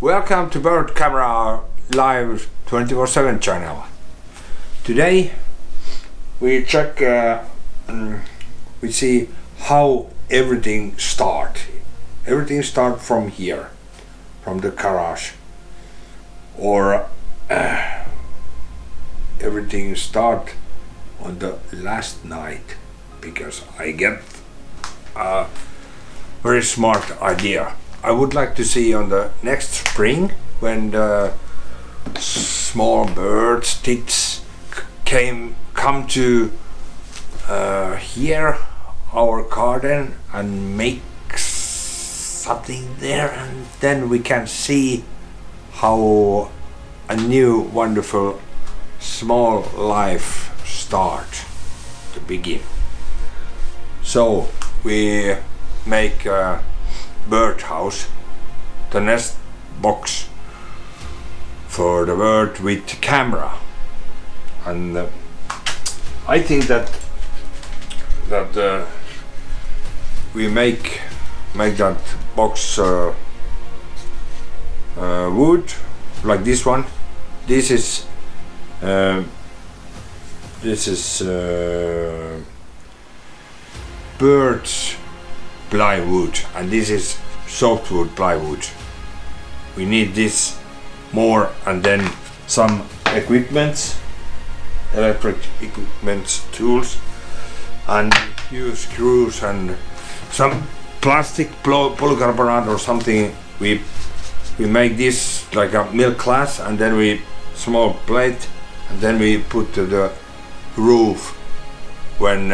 Welcome to Bird Camera Live 24/7 channel. Today we check, we see how everything start. Everything start from here, from the garage, or everything start on the last night, because I get a very smart idea. I would like to see on the next spring, when the small birds, tits come to here our garden and make something there, and then we can see how a new wonderful small life start to begin. So we make a bird house, the nest box for the bird with camera, and I think that we make that box wood like this one. This is birch plywood, and this is softwood plywood. We need this more, and then some equipment, electric equipment, tools, and few screws and some plastic polycarbonate or something. We make this like a milk glass, and then we small plate, and then we put to the roof when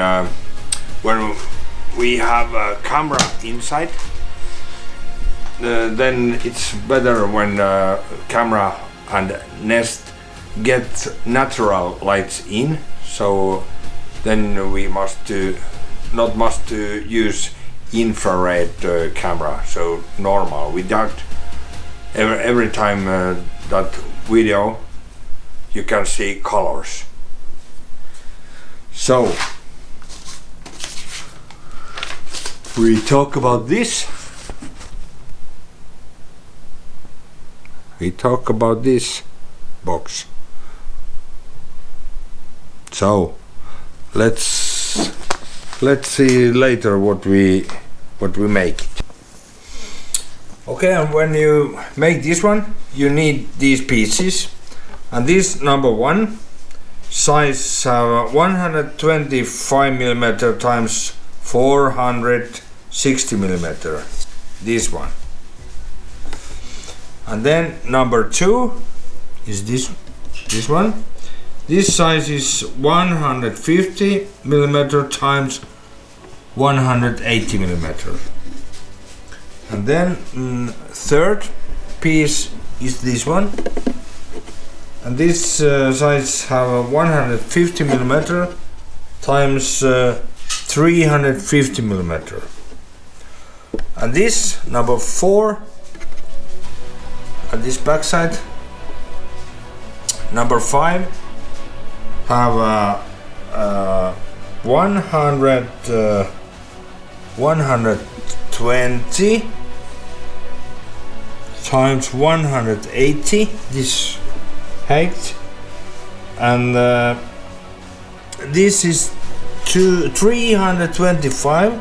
we have a camera inside. Then it's better when camera and nest get natural lights in, so then we not must use infrared camera, so normal, without every time that video you can see colors. So we talk about this. We talk about this box. So let's see later what we make. Okay, and when you make this one, you need these pieces, and this number one size 125 millimeter times 460 millimeter, this one. And then number two is this one. This size is 150 millimeter times 180 millimeter. And then third piece is this one, and this size have 150 millimeter times 350 millimeter. And this number four at this back side, number five, have 120 times 180 this height, and this is 325.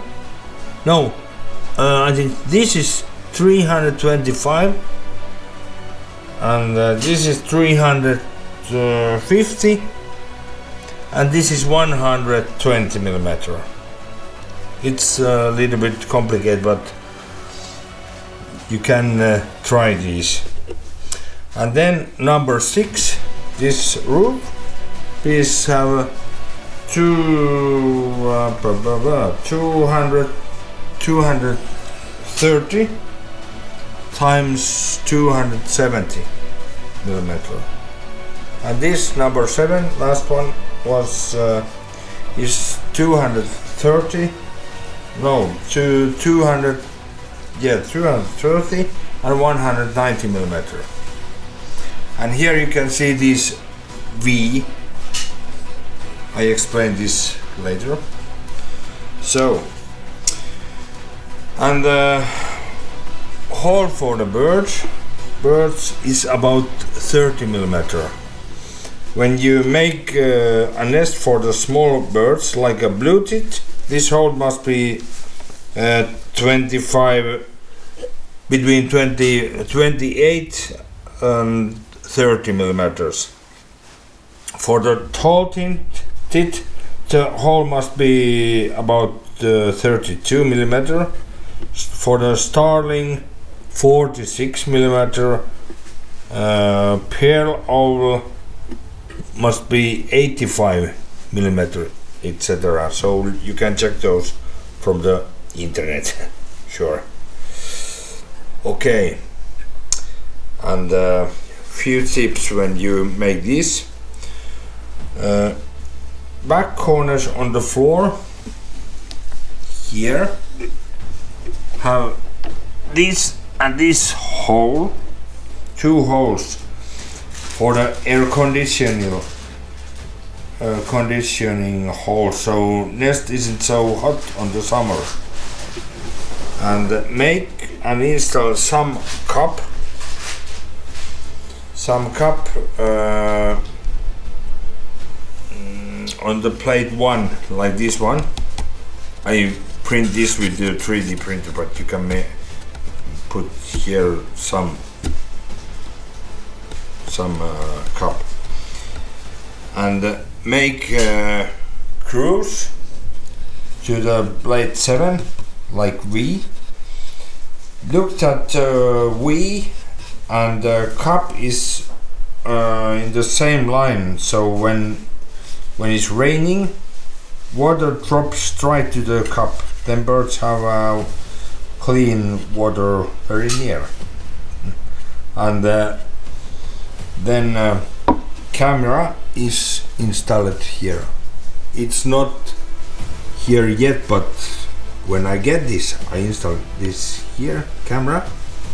No, I think this is 325, and this is 350, and this is 120 millimeter. It's a little bit complicated, but you can try these. And then number six, this roof piece have 230 times 270 millimeter. And this number seven, last one, was is 230. No, 200. Yeah, 230 and 190 millimeter. And here you can see this V. I explain this later. So, and the hole for the bird birch is about 30 millimeter. When you make a nest for the small birds, like a blue tit, this hole must be 25, between 28 and 30 millimeters. For the tall tit, the hole must be about 32 millimeter. For the starling, 46 millimeter. Pearl owl must be 85 millimeter, etc. So you can check those from the internet. Sure. Okay. And few tips when you make this. Back corners on the floor here have this and this hole, two holes for the air conditioning hole, so nest isn't so hot on the summer. And make and install some cup on the plate 1, like this one. I print this with the 3D printer, but you can put here some cup, and make grooves to the plate 7 like V. Look at V and the cup is in the same line, so when it's raining, water drops straight to the cup. Then birds have clean water very near. And then camera is installed here. It's not here yet, but when I get this, I install this here, camera,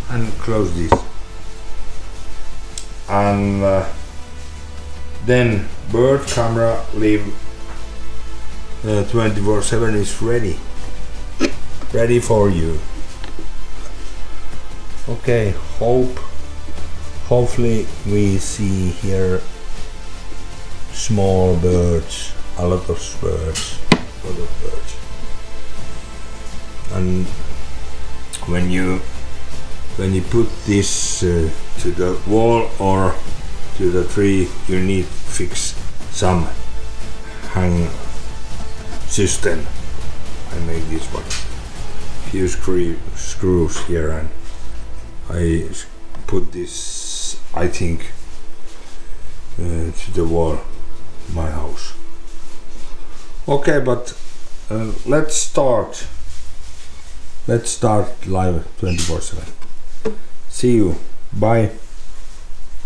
and close this. And then bird camera live 24/7 is ready for you. Okay, hopefully we see here small birds, a lot of birds. And when you put this to the wall or to the tree, you need fix some hang system. I made this one. Few screws here, and I put this, I think, to the wall my house. Okay, but let's start live 24/7. See you. Bye.